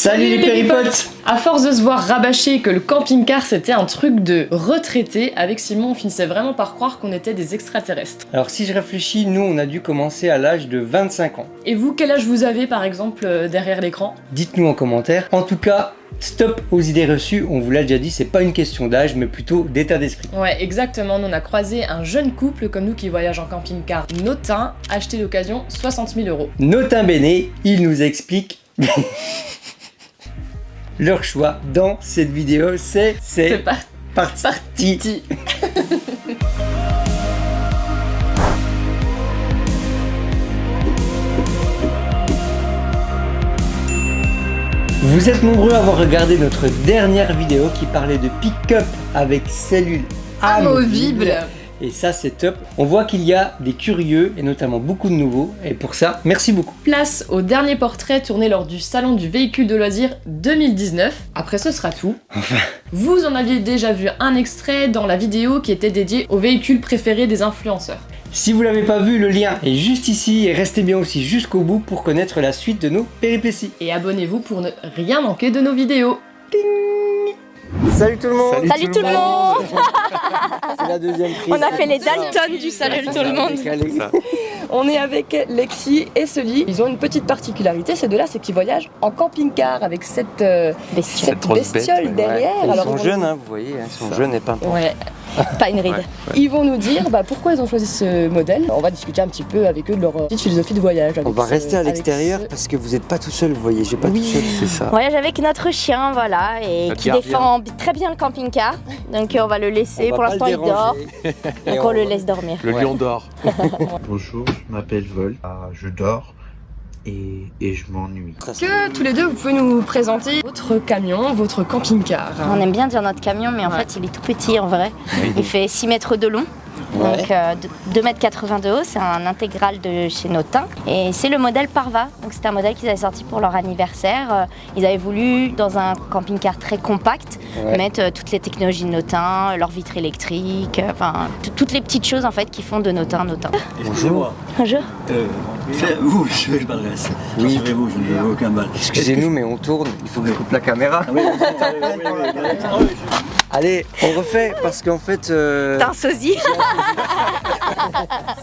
Salut les péripotes! À force de se voir rabâcher que le camping-car c'était un truc de retraité, avec Simon on finissait vraiment par croire qu'on était des extraterrestres. Alors si je réfléchis, nous on a dû commencer à l'âge de 25 ans. Et vous, quel âge vous avez par exemple derrière l'écran? Dites-nous en commentaire. En tout cas, stop aux idées reçues, on vous l'a déjà dit, c'est pas une question d'âge mais plutôt d'état d'esprit. Ouais, exactement, nous on a croisé un jeune couple comme nous qui voyage en camping-car Notin, acheté d'occasion 60 000 €. Notin bene, il nous explique leur choix dans cette vidéo, c'est parti. Vous êtes nombreux à avoir regardé notre dernière vidéo qui parlait de pick-up avec cellule amovible. Et ça c'est top. On voit qu'il y a des curieux et notamment beaucoup de nouveaux. Et pour ça, merci beaucoup. Place au dernier portrait tourné lors du salon du véhicule de loisirs 2019. Après ce sera tout. Enfin. Vous en aviez déjà vu un extrait dans la vidéo qui était dédiée aux véhicules préférés des influenceurs. Si vous l'avez pas vu, le lien est juste ici et restez bien aussi jusqu'au bout pour connaître la suite de nos péripéties. Et abonnez-vous pour ne rien manquer de nos vidéos. Salut tout le monde! Salut tout le monde. C'est la deuxième prise. On a fait les Dalton du salut tout le monde. On est avec Lexi et Sully. Ils ont une petite particularité, ces deux-là, c'est qu'ils voyagent en camping-car avec cette bestiole derrière. Ouais. Ils Alors, sont jeunes, hein, vous voyez, ils sont jeunes et pimpants. Ouais, pas une ride. Ouais. Ils vont nous dire pourquoi ils ont choisi ce modèle. On va discuter un petit peu avec eux de leur petite philosophie de voyage. On va rester à l'extérieur parce que vous n'êtes pas tout seul, vous voyez, pas tout seul. C'est ça. Voyage avec notre chien, voilà, et Notre qui gardien. défend très bien le camping-car. Donc on va le laisser. Pour l'instant, il dort. Donc on le laisse dormir. Le lion dort. Bonjour, je m'appelle Vol. Je dors et je m'ennuie. Est-ce que tous les deux, vous pouvez nous présenter votre camion, votre camping-car? On aime bien dire notre camion, mais en fait, il est tout petit en vrai. Il fait 6 mètres de long. Donc 2,80 m de haut, c'est un intégral de chez Notin et c'est le modèle Parva. Donc c'est un modèle qu'ils avaient sorti pour leur anniversaire. Ils avaient voulu dans un camping-car très compact mettre toutes les technologies de Notin, leur vitre électrique, enfin toutes les petites choses en fait qui font de Notin. Bonjour. Bonjour. C'est vous, je m'adresse. Oui. Rassurez-vous, je n'ai aucun mal. Excusez-nous, mais on tourne, il faut que je coupe la caméra. Allez, on refait parce qu'en fait. T'es un sosie.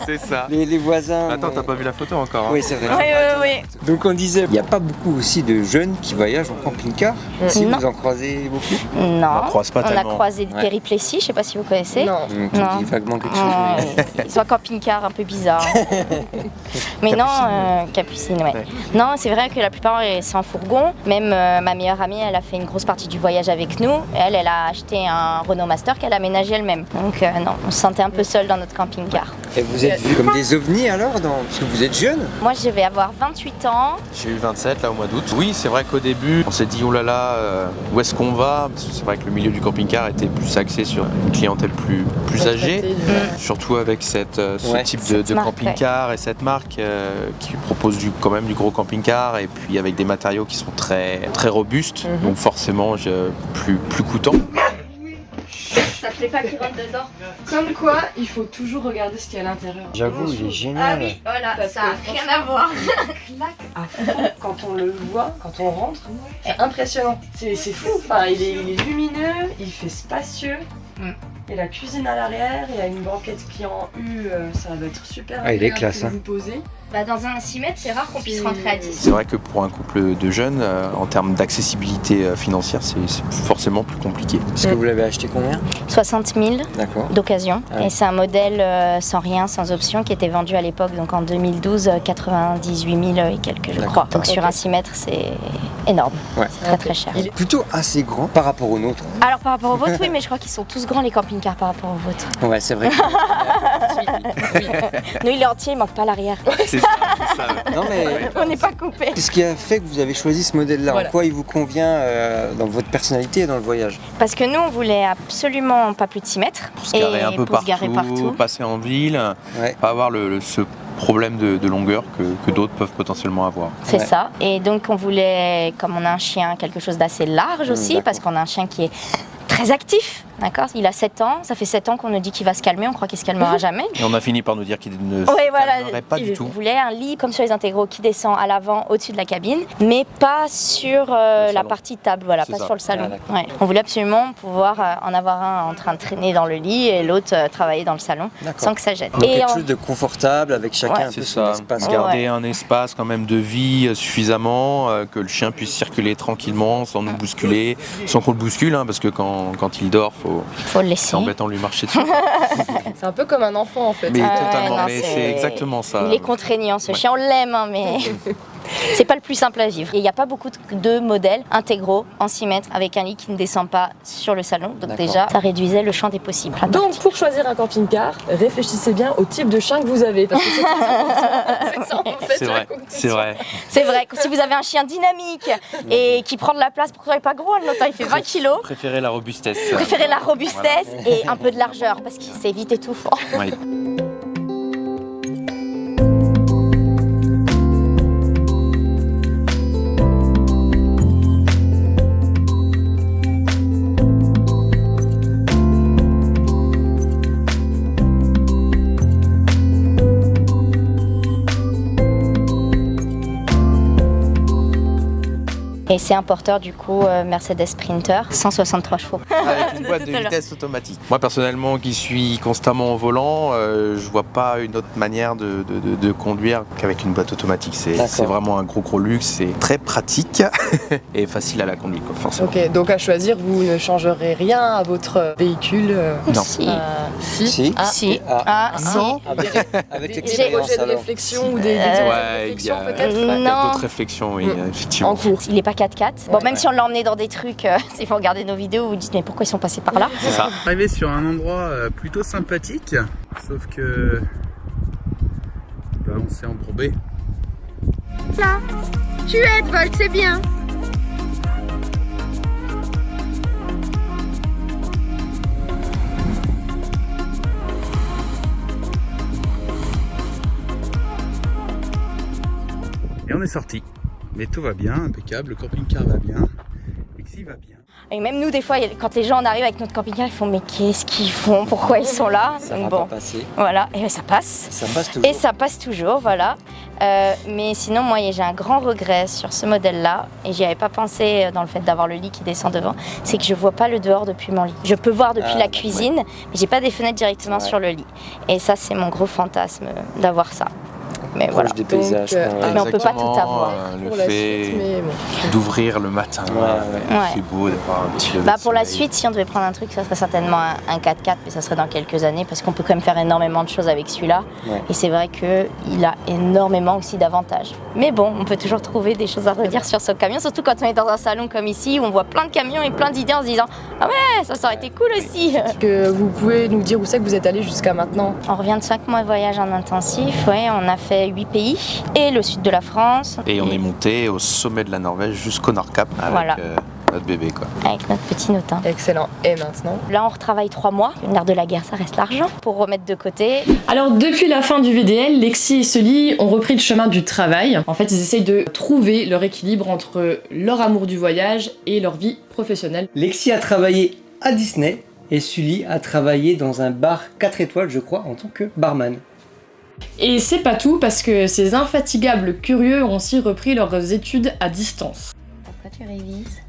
C'est ça. Les voisins. Attends, t'as pas vu la photo encore? Hein. Oui, c'est vrai. Oui. Donc on disait, il n'y a pas beaucoup aussi de jeunes qui voyagent en camping-car. Si Non. vous en croisez beaucoup. Non. On en croise pas On a tellement. croisé des péripléties, je sais pas si vous connaissez. Non. Tu Non. dis vaguement quelque chose. Ils sont en camping-car un peu bizarre. Mais non, Capucine, ouais. Non, c'est vrai que la plupart c'est en fourgon. Même ma meilleure amie, elle a fait une grosse partie du voyage avec nous. Elle a acheté un Renault Master qu'elle a aménagé elle-même. Donc non, on se sentait un peu seul dans notre camping-car. Et vous êtes vus comme des ovnis alors parce que vous êtes jeunes. Moi, je vais avoir 28 ans. J'ai eu 27 là au mois d'août. Oui, c'est vrai qu'au début, on s'est dit oh là là, où est-ce qu'on va? Parce que c'est vrai que le milieu du camping-car était plus axé sur une clientèle plus âgée. Surtout avec ce type de marque, camping-car et cette marque qui propose quand même du gros camping-car et puis avec des matériaux qui sont très robustes, donc forcément plus coûtants. Ça te plaît pas qu'il rentre dedans? Comme quoi, il faut toujours regarder ce qu'il y a à l'intérieur. J'avoue, il est génial. Voilà, Parce ça que n'a rien à voir. À fond, quand on le voit, quand on rentre, c'est impressionnant. C'est fou. Enfin, il est lumineux, il fait spacieux. Il y a la cuisine à l'arrière, il y a une banquette pliée en U, ça va être super. Ah, il est agréable classe, pour hein. vous poser. Dans un 6 mètres, c'est rare qu'on puisse rentrer à 10. C'est vrai que pour un couple de jeunes, en termes d'accessibilité financière, c'est forcément plus compliqué. Est-ce que vous l'avez acheté combien? 60 000 D'accord. d'occasion. Ah oui. Et c'est un modèle sans rien, sans option, qui était vendu à l'époque, donc en 2012, 98 000 et quelques, je D'accord. crois. Donc sur un 6 mètres, c'est énorme. Ouais. C'est très très cher. Il est plutôt assez grand par rapport au nôtre. Alors par rapport au vôtre, oui, mais je crois qu'ils sont tous grands les camping-cars par rapport au vôtre. Ouais, c'est vrai. Nous, il est entier, il manque pas l'arrière. C'est ça. Non mais. On n'est pas coupé. Qu'est-ce qui a fait que vous avez choisi ce modèle-là? Voilà. En quoi il vous convient dans votre personnalité et dans le voyage? Parce que nous, on voulait absolument pas plus de 6 mètres. Pour se garer un peu pour se garer partout. passer en ville, Ouais. pas avoir ce problème de longueur que d'autres peuvent potentiellement avoir. C'est Ouais. ça. Et donc on voulait, comme on a un chien, quelque chose d'assez large aussi, d'accord. parce qu'on a un chien qui est très actif. D'accord, il a 7 ans, ça fait 7 ans qu'on nous dit qu'il va se calmer, on croit qu'il se calmera jamais. Et on a fini par nous dire qu'il ne se calmerait pas du tout. Il voulait un lit comme sur les intégraux qui descend à l'avant au-dessus de la cabine, mais pas sur la partie table, voilà, pas sur le salon. On voulait absolument pouvoir en avoir un en train de traîner dans le lit et l'autre travailler dans le salon sans que ça gêne. Donc quelque chose de confortable avec chacun un peu son espace. Garder un espace quand même de vie suffisamment, que le chien puisse circuler tranquillement sans nous bousculer, sans qu'on le bouscule, hein, parce que quand il dort, faut le laisser. C'est embêtant de lui marcher dessus. C'est un peu comme un enfant en fait. Mais totalement, mais c'est exactement ça. Il est contraignant, ce chien, on l'aime, hein, mais c'est pas le plus simple à vivre. Il n'y a pas beaucoup de modèles intégraux en 6 mètres avec un lit qui ne descend pas sur le salon. Donc déjà, ça réduisait le champ des possibles. Donc pour choisir un camping-car, réfléchissez bien au type de chien que vous avez. Parce que c'est ça en fait. C'est vrai. C'est vrai. Si vous avez un chien dynamique et qui prend de la place, pourquoi il n'est pas gros, le nôtre il fait 20 kilos. Préférez la robustesse. Préférez la robustesse et un peu de largeur parce que c'est vite étouffant. Oui. Et c'est un porteur du coup Mercedes Sprinter, 163 chevaux. Avec une boîte de vitesse automatique. Moi personnellement qui suis constamment au volant, je vois pas une autre manière de conduire qu'avec une boîte automatique. C'est vraiment un gros luxe, c'est très pratique et facile à la conduite forcément. Ok, donc à choisir, vous ne changerez rien à votre véhicule Non. Si. Si. Si. Non. Avec Des l'expérience projets de alors. réflexion ou des réflexions peut-être Il y a Non. d'autres réflexions, oui, effectivement. en cours. Il n'est pas 4x4. Bon, même si on l'a emmené dans des trucs, si vous regardez nos vidéos, vous vous dites mais pourquoi ils sont passés par là? C'est ça. Arrivé sur un endroit plutôt sympathique, sauf que on s'est embourbé. Ça, tu aides, Volt, c'est bien. Et on est sorti. Mais tout va bien, impeccable, le camping-car va bien, Lexi va bien. Et même nous, des fois, quand les gens arrivent avec notre camping-car, ils font mais qu'est-ce qu'ils font? Pourquoi ils sont là? Ça Donc va bon, pas passer. voilà, et ça passe. Ça passe toujours. Et ça passe toujours, voilà. Mais sinon, moi, j'ai un grand regret sur ce modèle-là, et j'y avais pas pensé dans le fait d'avoir le lit qui descend devant, c'est que je vois pas le dehors depuis mon lit. Je peux voir depuis la cuisine, mais j'ai pas des fenêtres directement sur le lit. Et ça, c'est mon gros fantasme d'avoir ça. Mais voilà. Des paysages. Mais on peut pas tout avoir. Le fait d'ouvrir le matin, c'est beau d'avoir un petit lever de Pour la soleil. suite, si on devait prendre un truc, ça serait certainement un 4x4, mais ça serait dans quelques années, parce qu'on peut quand même faire énormément de choses avec celui-là. Et c'est vrai qu'il a énormément aussi d'avantages. Mais bon, on peut toujours trouver des choses à redire sur ce camion, surtout quand on est dans un salon comme ici, où on voit plein de camions et plein d'idées en se disant « Ah ouais, ça aurait été cool aussi !» Que vous pouvez nous dire où c'est que vous êtes allé jusqu'à maintenant? On revient de 5 mois de voyage en intensif, on a fait 8 pays et le sud de la France. Et on est monté au sommet de la Norvège jusqu'au Nord-Cap avec notre bébé, quoi. Avec notre petit Notin. Excellent. Et maintenant? Là, on retravaille 3 mois. L'art de la guerre, ça reste l'argent pour remettre de côté. Alors depuis la fin du VDL, Lexi et Sully ont repris le chemin du travail. En fait, ils essayent de trouver leur équilibre entre leur amour du voyage et leur vie professionnelle. Lexi a travaillé à Disney et Sully a travaillé dans un bar 4 étoiles, je crois, en tant que barman. Et c'est pas tout, parce que ces infatigables curieux ont aussi repris leurs études à distance. Pourquoi tu révises?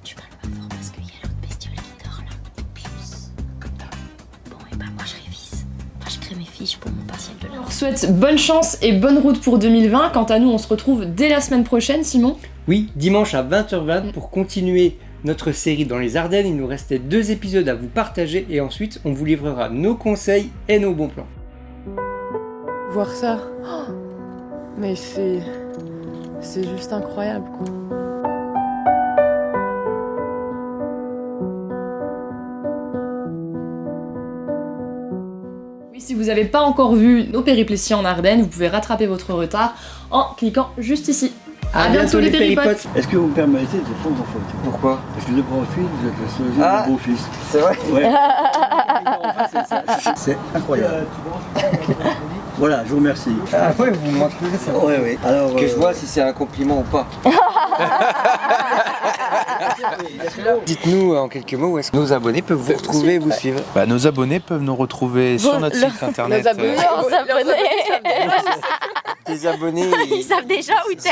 Tu parles pas fort parce qu'il y a l'autre bestiole qui dort là. Pius. Comme ça. Bon, et bah moi je révise. Enfin, je crée mes fiches pour mon partiel de On l'heure. leur souhaite bonne chance et bonne route pour 2020. Quant à nous, on se retrouve dès la semaine prochaine, Simon. Oui, dimanche à 20h20 pour continuer notre série dans les Ardennes. Il nous restait 2 épisodes à vous partager et ensuite on vous livrera nos conseils et nos bons plans. Voir ça, mais c'est juste incroyable quoi. Oui, si vous n'avez pas encore vu nos péripléties en Ardennes, vous pouvez rattraper votre retard en cliquant juste ici. À bientôt les péripotes. Est-ce que vous me permettez de prendre en photo? Pourquoi? Parce que de profil, vous êtes le seul beau-fils. C'est vrai? Ouais. C'est incroyable. Voilà, je vous remercie. Ah ouais, vous montrez ça. Oui, oui. Alors, Que je vois si c'est un compliment ou pas. Dites-nous en quelques mots où est-ce que nos abonnés peuvent vous retrouver et vous suivre. Bah, nos abonnés peuvent nous retrouver sur notre site internet. Leurs abonnés. Tes abonnés, Ils savent déjà où t'es.